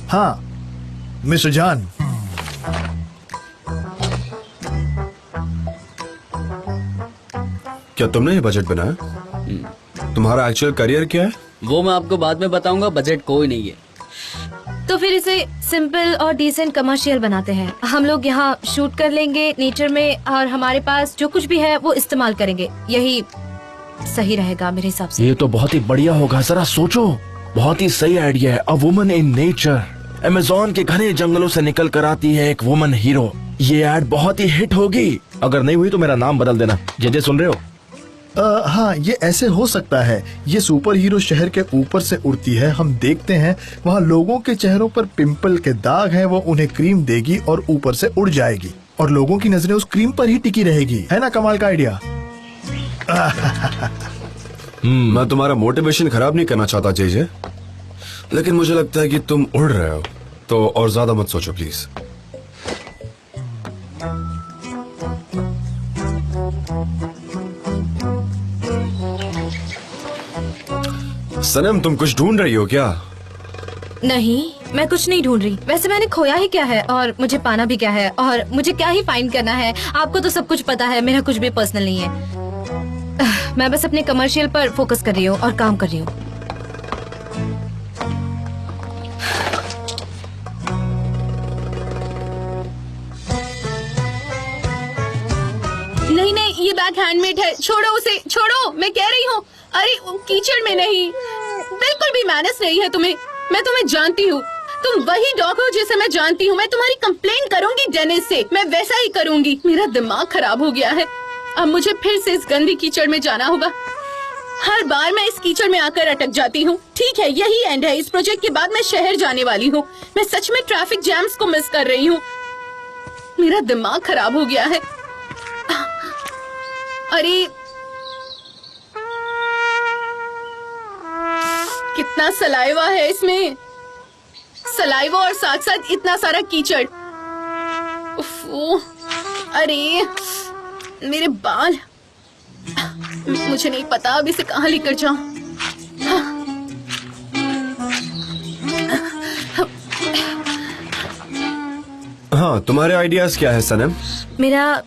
G: हाँ मिस्टर जान,
B: क्या तुमने ये बजट बनाया? तुम्हारा एक्चुअल करियर क्या है?
E: वो मैं आपको बाद में बताऊंगा। बजट कोई नहीं है।
A: तो फिर इसे सिंपल और डिसेंट कमर्शियल बनाते हैं। हम लोग यहाँ शूट कर लेंगे नेचर में, और हमारे पास जो कुछ भी है वो इस्तेमाल करेंगे। यही सही रहेगा मेरे हिसाब से।
C: ये तो बहुत ही बढ़िया होगा। जरा सोचो, बहुत ही सही आइडिया है। A woman in nature. Amazon के घने जंगलों से निकल कर आती है एक वुमन हीरो। ये एड बहुत ही हिट होगी। अगर नहीं हुई तो मेरा नाम बदल देना। जे सुन रहे हो?
G: हाँ, ये ऐसे हो सकता है। ये सुपर हीरो शहर के ऊपर से उड़ती है। हम देखते हैं वहाँ लोगों के चेहरों पर पिंपल के दाग हैं। वो उन्हें क्रीम देगी और ऊपर से उड़ जाएगी, और लोगों की नजरें उस क्रीम पर ही टिकी रहेगी। है ना कमाल का आइडिया?
B: मैं तुम्हारा मोटिवेशन खराब नहीं करना चाहता जे। लेकिन मुझे लगता है कि तुम उड़ रहे हो, तो और ज्यादा मत सोचो प्लीज। सनम, तुम कुछ ढूंढ रही हो क्या?
A: नहीं, मैं कुछ नहीं ढूंढ रही। वैसे मैंने खोया ही क्या है और मुझे पाना भी क्या है और मुझे क्या ही फाइंड करना है। आपको तो सब कुछ पता है, मेरा कुछ भी पर्सनल नहीं है। मैं बस अपने कमर्शियल पर फोकस कर रही हूँ और काम कर रही हूँ।
I: नहीं नहीं, ये बैग हैंडमेड है, छोड़ो उसे, छोड़ो, मैं कह रही हूँ। अरे कीचड़ में नहीं, बिल्कुल भी मैनर्स नहीं है तुम्हें। मैं तुम्हें जानती हूँ, तुम वही डॉग हो जिसे मैं जानती हूँ। मैं तुम्हारी कंप्लेन करूंगी डेनिस से, मैं वैसा ही करूंगी। मेरा दिमाग खराब हो गया है। अब मुझे फिर से इस गंदी कीचड़ में जाना होगा। हर बार मैं इस कीचड़ में आकर अटक जाती हूँ। ठीक है, यही एंड है। इस प्रोजेक्ट के बाद मैं शहर जाने वाली हूँ। मैं सच में ट्रैफिक जैम्स को मिस कर रही हूँ। मेरा दिमाग खराब हो गया है। अरे कितना सलाइवा है इसमें, सलाइवा और साथ साथ इतना सारा कीचड़। अरे मेरे बाल, मुझे नहीं पता अब इसे कहाँ लेकर जाऊं।
B: हाँ, तुम्हारे आइडियाज क्या है सनम?
A: मेरा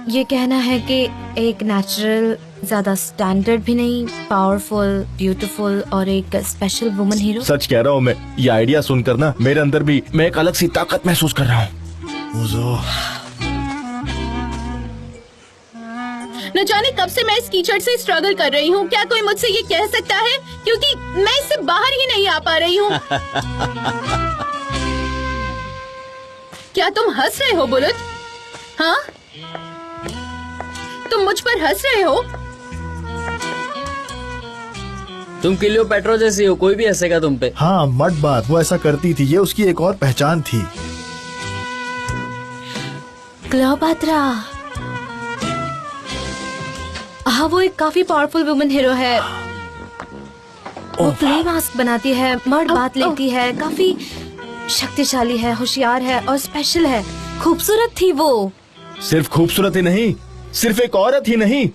A: ये कहना है कि एक नेचुरल, ज्यादा स्टैंडर्ड भी नहीं, पावरफुल, ब्यूटीफुल और एक स्पेशल वुमन हीरो।
C: सच कह रहा हूँ मैं, ये आइडिया सुनकर ना मेरे अंदर भी मैं एक अलग सी ताकत महसूस कर रहा हूँ।
I: न जाने कब से मैं इस कीचड़ से स्ट्रगल कर रही हूँ। क्या कोई मुझसे ये कह सकता है? क्योंकि मैं इससे बाहर ही नहीं आ पा रही हूँ। क्या तुम हंस रहे हो बुलेट? हाँ, तुम मुझ पर हंस रहे हो?
E: तुम क्लियोपैट्रा जैसी हो, कोई भी हंसेगा तुम पे।
G: हाँ, मत बात, वो ऐसा करती थी, ये उसकी एक और पहचान थी।
A: क्लियोपैट्रा, हाँ, वो एक काफी पावरफुल वुमन हीरो है। वो क्ले मास्क बनाती है, मर्द बात लेती है, काफी शक्तिशाली है, होशियार है और स्पेशल है। खूबसूरत थी वो।
C: सिर्फ खूबसूरत ही नहीं, सिर्फ एक औरत ही नहीं,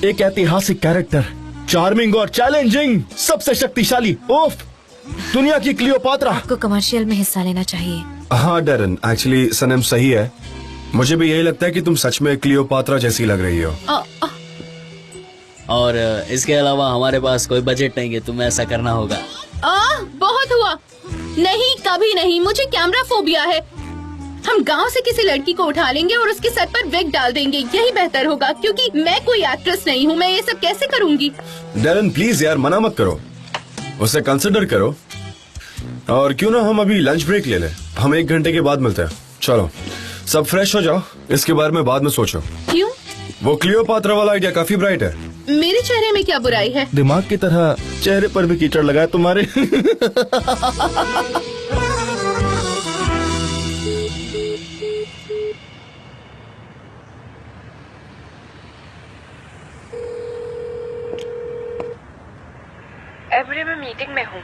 C: एक ऐतिहासिक कैरेक्टर, चार्मिंग और चैलेंजिंग, सबसे शक्तिशाली, ओफ, दुनिया की क्लियोपैट्रा।
A: आपको कमर्शियल में हिस्सा लेना चाहिए।
B: हाँ डरन, एक्चुअली सनम सही है। मुझे भी यही लगता है कि तुम सच में क्लियोपैट्रा जैसी लग रही हो।
E: और इसके अलावा हमारे पास कोई बजट नहीं है, तुम्हें ऐसा करना होगा।
I: बहुत हुआ। नहीं, कभी नहीं। मुझे कैमरा फोबिया है। हम गांव से किसी लड़की को उठा लेंगे और उसके सर पर विग डाल देंगे, यही बेहतर होगा, क्योंकि मैं कोई एक्ट्रेस नहीं हूँ। मैं ये सब कैसे करूँगी?
B: डरन प्लीज यार, मना मत करो, उसे कंसिडर करो। और क्यों ना हम अभी लंच ब्रेक ले लें, हम 1 घंटे के बाद मिलते हैं। चलो सब फ्रेश हो जाओ, इसके बारे में बाद में सोचो।
I: क्यों?
B: वो क्लियोपैट्रा वाला आइडिया काफी ब्राइट है।
I: मेरे चेहरे में क्या बुराई है?
C: दिमाग की तरह चेहरे पर भी कीचड़ लगा है तुम्हारे।
L: एवरी मैं मीटिंग में हूँ।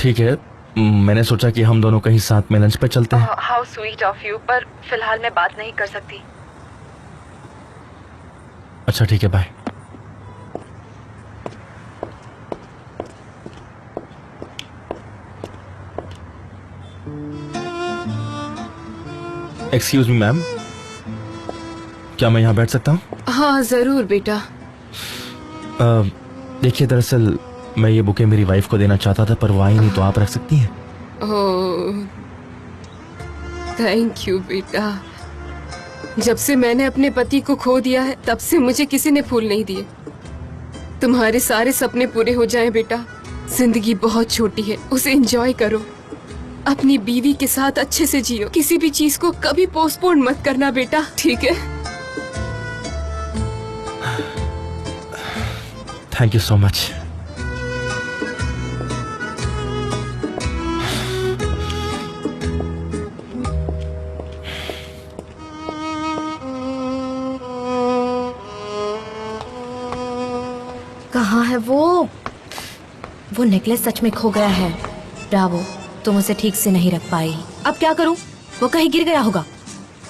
C: ठीक है, मैंने सोचा कि हम दोनों कहीं साथ में लंच पे चलते हैं।
L: हाउ स्वीट ऑफ यू, पर फिलहाल मैं बात नहीं कर सकती।
C: अच्छा ठीक है, बाय। एक्सक्यूज मी मैम, क्या मैं यहाँ बैठ सकता हूँ?
L: हाँ जरूर बेटा।
C: देखिए, दरअसल मैं ये बुके मेरी वाइफ को देना चाहता था, पर वो आई नहीं, तो आप रख सकती हैं?
L: ओह थैंक यू बेटा। जब से मैंने अपने पति को खो दिया है, तब से मुझे किसी ने फूल नहीं दिए। तुम्हारे सारे सपने पूरे हो जाएं बेटा। जिंदगी बहुत छोटी है, उसे एंजॉय करो। अपनी बीवी के साथ अच्छे से जियो। किसी भी चीज को कभी पोस्टपोन मत करना बेटा, ठीक है?
C: Thank you so much.
A: कहाँ है वो नेकलेस सच में खो गया है। ब्रावो, तुम उसे ठीक से नहीं रख पाई। अब क्या करूं? वो कहीं गिर गया होगा।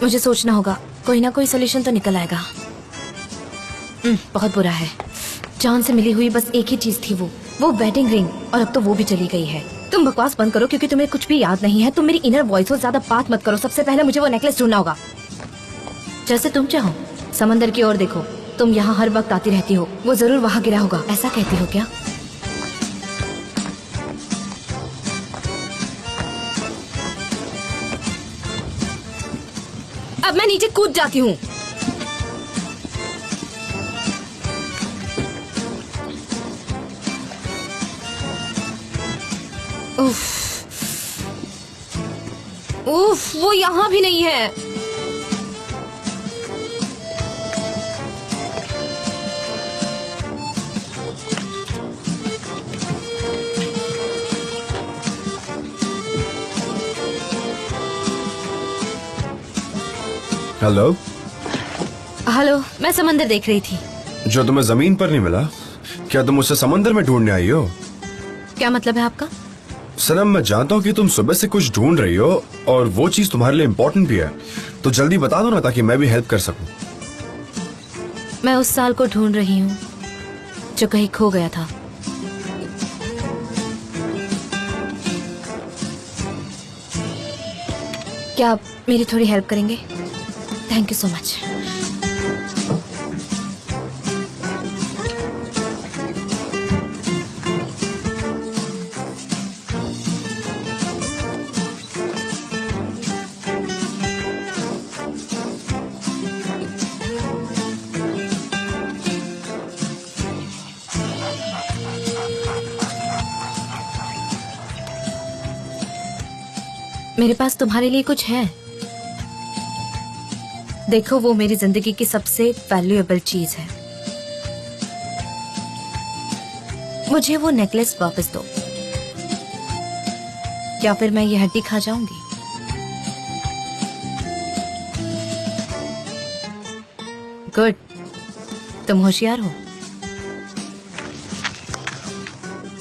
A: मुझे सोचना होगा, कोई ना कोई सोल्यूशन तो निकल आएगा। बहुत बुरा है। जान से मिली हुई बस एक ही चीज थी, वो वेडिंग रिंग, और अब तो वो भी चली गई है। तुम बकवास बंद करो क्योंकि तुम्हें कुछ भी याद नहीं है। तुम मेरी इनर वॉइस हो, ज्यादा बात मत करो। सबसे पहले मुझे वो नेकलेस ढूंढना होगा। जैसे तुम चाहो, समंदर की ओर देखो। तुम यहाँ हर वक्त आती रहती हो, वो जरूर वहाँ गिरा होगा। ऐसा कहती हो क्या? अब मैं नीचे कूद जाती हूँ। उफ, वो यहाँ भी नहीं है।
B: हेलो।
A: हेलो, मैं समंदर देख रही थी।
B: जो तुम्हें जमीन पर नहीं मिला, क्या तुम उसे समंदर में ढूंढने आई हो?
A: क्या मतलब है आपका?
B: सनम, मैं जानता हूँ कि तुम सुबह से कुछ ढूंढ रही हो और वो चीज तुम्हारे लिए इम्पोर्टेंट भी है, तो जल्दी बता दो ना ताकि मैं भी हेल्प कर सकूं।
A: मैं उस साल को ढूंढ रही हूँ जो कहीं खो गया था। क्या आप मेरी थोड़ी हेल्प करेंगे? Thank you so much. मेरे पास तुम्हारे लिए कुछ है। देखो, वो मेरी जिंदगी की सबसे वैल्यूएबल चीज है। मुझे वो नेकलेस वापस दो, या फिर मैं ये हड्डी खा जाऊंगी। गुड, तुम होशियार हो।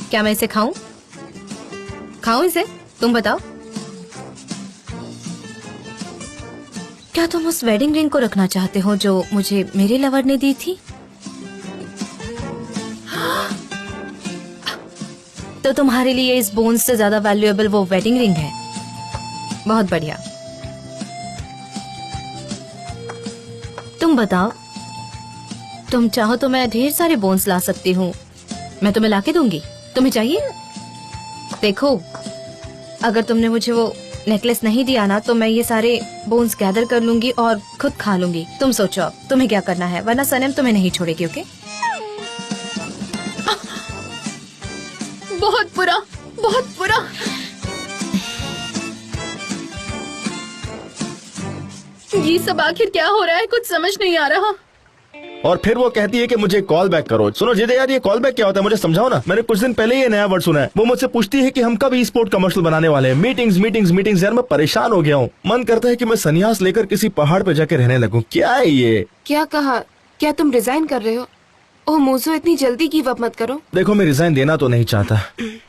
A: क्या मैं इसे खाऊं? खाऊं इसे? तुम बताओ। क्या तुम उस वेडिंग रिंग को रखना चाहते हो जो मुझे मेरे लवर ने दी थी? तो तुम्हारे लिए इस बोन्स से ज्यादा वैल्यूएबल वो वेडिंग रिंग है। बहुत बढ़िया। तुम बताओ, तुम चाहो तो मैं ढेर सारे बोन्स ला सकती हूँ। मैं तुम्हें लाके दूंगी। तुम्हें चाहिए? देखो, अगर तुमने मुझे वो नेकलेस नहीं दिया ना, तो मैं ये सारे बोन्स गैदर कर लूंगी और खुद खा लूंगी। तुम सोचो अब तुम्हें क्या करना है, वरना सनम तुम्हें नहीं छोड़ेगी। ओके?
I: बहुत बुरा, बहुत बुरा। ये सब आखिर क्या हो रहा है? कुछ समझ नहीं आ रहा।
C: और फिर वो कहती है कि मुझे कॉल बैक करो। सुनो जिदे यार, ये कॉल बैक क्या होता है? मुझे समझाओ ना। मैंने कुछ दिन पहले ये नया वर्ड सुना है। वो मुझसे पूछती है कि हम कब ई स्पोर्ट कमर्शियल बनाने वाले हैं। Meetings meetings meetings. यार मैं परेशान हो गया हूँ। मन करता है कि मैं संन्यास लेकर किसी पहाड़ पे जाके रहने लगूं। क्या है ये?
L: क्या कहा? क्या तुम रिजाइन कर रहे हो? ओह मोज़ो, इतनी जल्दी गिव अप मत करो।
C: देखो, मैं रिजाइन देना तो नहीं चाहता,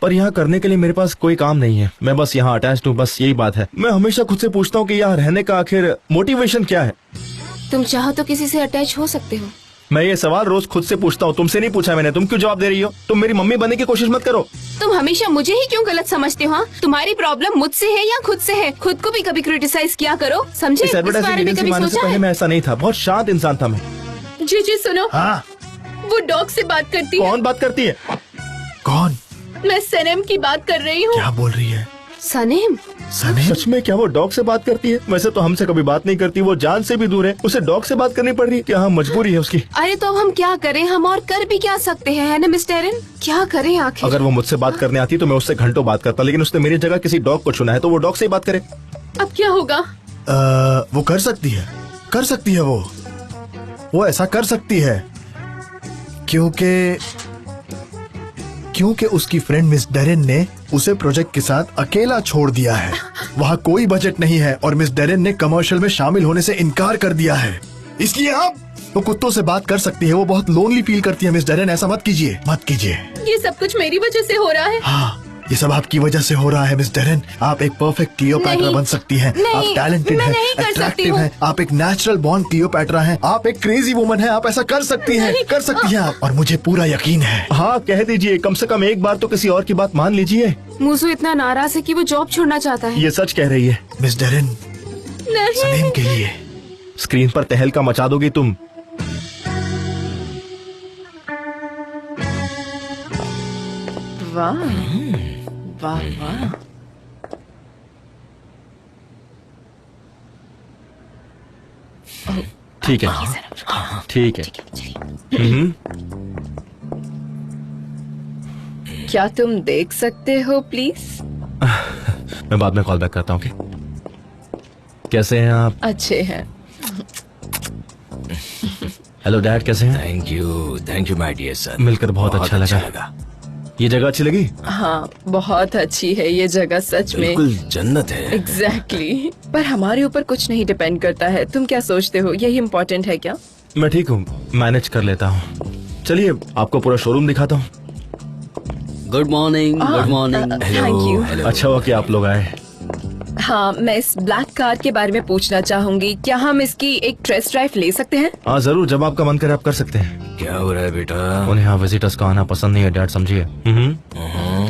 C: पर यहाँ करने के लिए मेरे पास कोई काम नहीं है। मैं बस यहाँ अटैच्ड हूँ, बस यही बात है। मैं हमेशा खुद से पूछता हूँ कि यहाँ रहने का आखिर मोटिवेशन क्या है।
L: तुम चाहो तो किसी से अटैच हो सकते हो।
C: मैं ये सवाल रोज खुद से पूछता हूँ, तुमसे नहीं पूछा मैंने। तुम क्यों जवाब दे रही हो? तुम मेरी मम्मी बनने की कोशिश मत करो।
L: तुम हमेशा मुझे ही क्यों गलत समझते हो? तुम्हारी प्रॉब्लम मुझसे है या खुद से है? खुद को भी कभी क्रिटिसाइज किया करो, समझे?
C: इस एडवर्टाइजिंग एजेंसी में आने से पहले मैं ऐसा नहीं था। बहुत शांत इंसान था मैं।
I: जी सुनो।
G: हाँ,
I: वो डॉग से बात करती है।
C: कौन बात करती है?
G: कौन?
I: मैं सनम की बात कर रही हूँ।
G: क्या बोल रही है?
L: सनेम?
C: सच में? क्या वो डॉग से बात करती है? वैसे तो हमसे कभी बात नहीं करती, वो जान से भी दूर है। उसे डॉग से बात करनी पड़ रही है? क्या हम मजबूरी है उसकी?
L: अरे तो अब हम क्या करें? हम और कर भी क्या सकते हैं, है ना मिस्टर एरन? क्या करें आखिर?
C: अगर वो मुझसे बात करने आती तो मैं उससे घंटों बात करता, लेकिन उसने मेरी जगह किसी डॉग को चुना है, तो वो डॉग से ही बात करे।
I: अब क्या होगा?
G: वो कर सकती है, कर सकती है। वो ऐसा कर सकती है क्योंकि उसकी फ्रेंड मिस डेरेन ने उसे प्रोजेक्ट के साथ अकेला छोड़ दिया है। वहाँ कोई बजट नहीं है और मिस डेरेन ने कमर्शियल में शामिल होने से इनकार कर दिया है। इसलिए आप वो कुत्तों से बात कर सकती है। वो बहुत लोनली फील करती है। मिस डेरेन, ऐसा मत कीजिए, मत कीजिए।
I: ये सब कुछ मेरी वजह से हो रहा है।
G: हाँ, ये सब आपकी वजह से हो रहा है मिस डेरेन। आप एक परफेक्ट क्लियोपैट्रा
A: नहीं,
G: बन सकती हैं।
A: नहीं,
G: आप टैलेंटेड
A: मैं
G: हैं,
A: नहीं कर सकती
G: अट्रैक्टिव
A: हूँ।
G: हैं, आप एक नेचुरल बॉर्न क्लियोपैट्रा हैं, आप एक क्रेजी वुमन हैं, आप ऐसा कर सकती हैं, कर सकती हैं आप, और मुझे पूरा यकीन है।
C: हाँ कह दीजिए, कम से कम एक बार तो किसी और की बात मान लीजिए।
L: मूसू इतना नाराज है कि वो जॉब छोड़ना चाहता है।
C: ये सच कह रही है।
G: मिस डेरेन, सलीम के लिए।
C: स्क्रीन पर तहलका मचा दोगी तुम।
D: वाह वाह वाह।
C: ठीक है, ठीक है।
D: क्या तुम देख सकते हो प्लीज?
C: मैं बाद में कॉल बैक करता हूँ। ओके, कैसे हैं आप?
D: अच्छे हैं।
C: हेलो डैड, कैसे हैं?
K: Thank you my dear son.
C: मिलकर बहुत अच्छा लगा। ये जगह अच्छी लगी?
D: हाँ बहुत अच्छी है ये जगह, सच में
K: बिल्कुल जन्नत है।
D: एग्जैक्टली पर हमारे ऊपर कुछ नहीं डिपेंड करता है। तुम क्या सोचते हो, यही इम्पोर्टेंट है क्या?
C: मैं ठीक हूँ, मैनेज कर लेता हूँ। चलिए आपको पूरा शोरूम दिखाता हूँ।
E: Good morning, good morning.
D: Thank you.
C: अच्छा हुआ कि आप लोग आए।
D: हाँ मैं इस ब्लैक कार के बारे में पूछना चाहूंगी, क्या हम इसकी एक टेस्ट ड्राइव ले सकते हैं?
C: हाँ जरूर, जब आपका मन करे आप कर सकते हैं।
K: क्या हो रहा है बेटा?
C: उन्हें यहाँ विजिटर्स का आना पसंद नहीं है डैड, समझिए।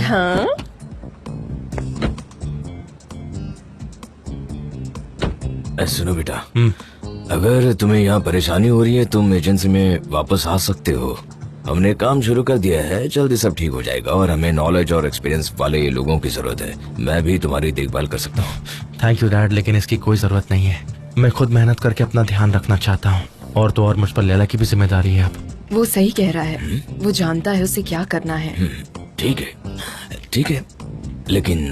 D: हाँ
K: सुनो बेटा, अगर तुम्हें यहाँ परेशानी हो रही है तुम एजेंसी में वापस आ सकते हो। हमने काम शुरू कर दिया है, जल्दी सब ठीक हो जाएगा और हमें नॉलेज और एक्सपीरियंस वाले लोगों की जरूरत है। मैं भी तुम्हारी देखभाल कर सकता हूँ।
C: थैंक यू डैड, लेकिन इसकी कोई जरूरत नहीं है। मैं खुद मेहनत करके अपना ध्यान रखना चाहता हूँ, और तो और मुझ पर लैला की भी जिम्मेदारी है अब।
D: वो सही कह रहा है, वो जानता है उसे क्या करना है।
K: ठीक है, लेकिन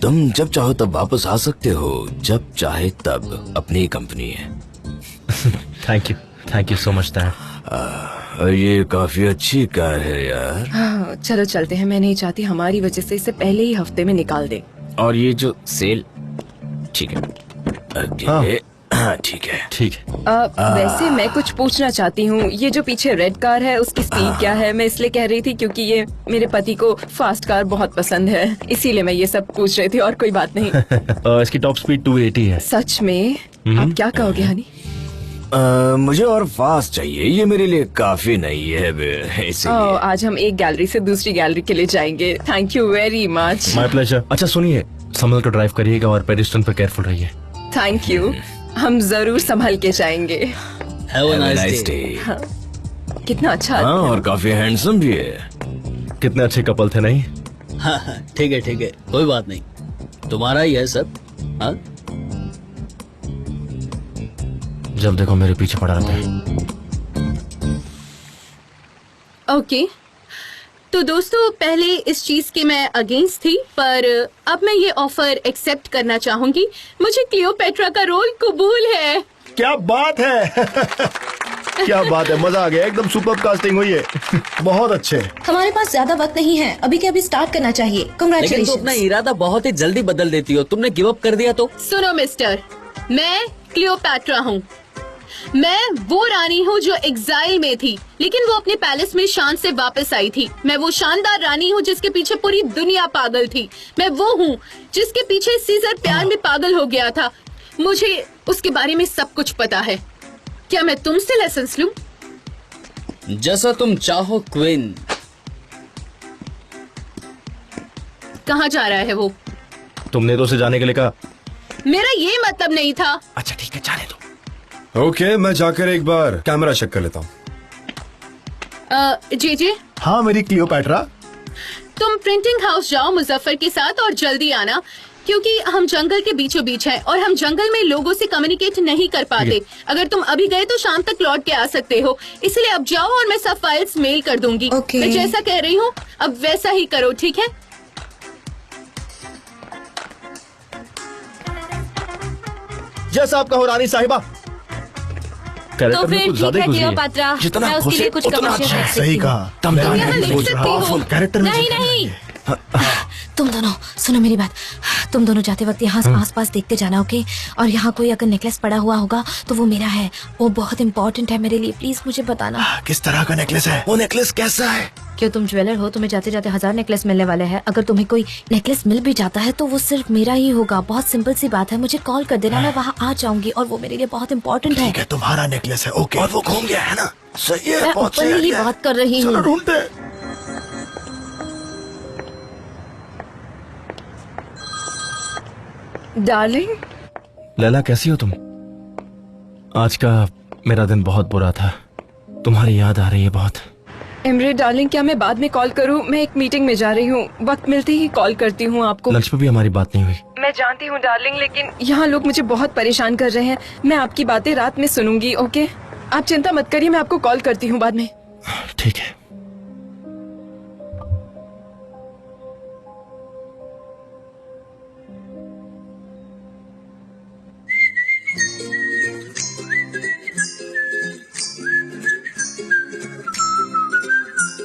K: तुम जब चाहो तब वापस आ सकते हो, जब चाहे तब। अपनी कंपनी है।
C: Thank you so much dad.
K: ये काफी अच्छी कार है यार।
D: हाँ, चलो चलते हैं। मैं नहीं चाहती हमारी वजह से इसे पहले ही हफ्ते में निकाल दे।
K: और ये जो सेल, ठीक है। हाँ ठीक है।
D: वैसे मैं कुछ पूछना चाहती हूँ, ये जो पीछे रेड कार है उसकी स्पीड क्या है? मैं इसलिए कह रही थी क्योंकि ये मेरे पति को फास्ट कार बहुत पसंद है, इसीलिए मैं ये सब पूछ रही थी, और कोई बात नहीं।
C: इसकी टॉप स्पीड 280 है।
D: सच में? आप क्या कहोगे हनी?
K: मुझे और फास्ट चाहिए, ये मेरे लिए काफी नहीं है इसीलिए।
D: आज हम एक गैलरी से दूसरी गैलरी के लिए जाएंगे। Thank you very much.
C: My pleasure. अच्छा सुनिए, संभल कर ड्राइव करिएगा और पेडिस्ट्रियन पर केयरफुल रहिए।
D: थैंक यू, हम जरूर संभल के जाएंगे।
E: Have a nice day.
D: कितना अच्छा।
K: हाँ, और काफी हैंडसम भी है।
C: कितने अच्छे कपल थे नहीं?
E: हाँ ठीक है, कोई बात नहीं, तुम्हारा ही है सब। हाँ
C: जब देखो मेरे पीछे पड़ा रहता है।
I: ओके तो दोस्तों, पहले इस चीज की मैं अगेंस्ट थी, पर अब मैं ये ऑफर एक्सेप्ट करना चाहूंगी। मुझे क्लियोपेट्रा का रोल कबूल है।
C: क्या बात है। क्या बात है, मजा आ गया, एकदम सुपर कास्टिंग हुई है। बहुत अच्छे।
A: हमारे पास ज्यादा वक्त नहीं है, अभी के अभी स्टार्ट करना चाहिए।
E: लेकिन तुम अपना
A: कांग्रेचुलेशंस।
E: इरादा बहुत ही जल्दी बदल देती हो। तुमने गिव अप कर दिया तो?
I: सुनो मिस्टर, मैं क्लियोपेट्रा हूँ। मैं वो रानी हूँ जो एग्जाइल में थी, लेकिन वो अपने पैलेस में शान से वापस आई थी। मैं वो शानदार रानी हूँ जिसके पीछे पूरी दुनिया पागल थी। मैं वो हूँ जिसके पीछे सीजर प्यार में पागल हो गया था। मुझे उसके बारे में सब कुछ पता है। क्या मैं तुमसे लेसन्स लूं?
E: जैसा तुम चाहो क्वीन।
I: कहाँ जा रहा है वो?
C: तुमने तो उसे जाने के लिए कहा।
I: मेरा ये मतलब नहीं था।
C: अच्छा ठीक है, जाने दो।
B: ओके, मैं जाकर एक बार कैमरा चेक कर लेता हूँ।
I: जे
G: हाँ मेरी क्लियोपैट्रा।
I: तुम प्रिंटिंग हाउस जाओ मुजफ्फर के साथ और जल्दी आना, क्योंकि हम जंगल के बीचों बीच हैं और हम जंगल में लोगों से कम्युनिकेट नहीं कर पाते। अगर तुम अभी गए तो शाम तक लौट के आ सकते हो, इसलिए अब जाओ और मैं सब फाइल्स मेल कर दूंगी।
A: Okay.
I: मैं जैसा कह रही हूँ अब वैसा ही करो, ठीक है?
C: जैसा आपका हो रानी साहिबा।
A: तो फिर ठीक है क्लियोपेट्रा, मैं उसके लिए कुछ कमर्शियल रख सकती
G: सही
A: हूँ।
G: कहा।
A: तुम यहाँ लिख सकती हो।
G: कैरेक्टर में
A: नहीं नहीं, तुम दोनों सुनो मेरी बात। तुम दोनों जाते वक्त यहाँ आसपास देखते जाना, ओके? और यहाँ कोई अगर नेकलेस पड़ा हुआ होगा तो वो मेरा है, वो बहुत इंपॉर्टेंट है मेरे लिए, प्लीज मुझे बताना।
G: किस तरह का नेकलेस है?
C: वो नेकलेस कैसा है?
A: क्यों, तुम ज्वेलर हो, तुम्हें जाते जाते 1000 नेकलेस मिलने वाले हैं। अगर तुम्हें कोई नेकलेस मिल भी जाता है तो वो सिर्फ मेरा ही होगा। बहुत सिंपल सी बात है, मुझे कॉल कर देना, मैं वहाँ आ जाऊंगी और वो मेरे लिए बहुत इंपॉर्टेंट है।
G: ठीक है, तुम्हारा नेकलेस है, ओके।
C: और वो घूम गया है ना? सही है,
A: मैं
C: बहुत सही
A: ओपनली ही
C: idea है।
A: बात कर रही
C: चलो
A: हूँ।
C: ढूंढते।
D: डार्लिंग,
C: लैला कैसी हो तुम? आज का मेरा दिन बहुत बुरा था, तुम्हारी याद आ रही है बहुत।
D: इमरे डार्लिंग, क्या मैं बाद में कॉल करूं? मैं एक मीटिंग में जा रही हूं, वक्त मिलते ही कॉल करती हूं आपको।
C: लंच पे भी हमारी बात नहीं हुई।
D: मैं जानती हूं डार्लिंग, लेकिन यहाँ लोग मुझे बहुत परेशान कर रहे हैं। मैं आपकी बातें रात में सुनूंगी, ओके? आप चिंता मत करिए, मैं आपको कॉल करती हूँ बाद में।
C: ठीक है।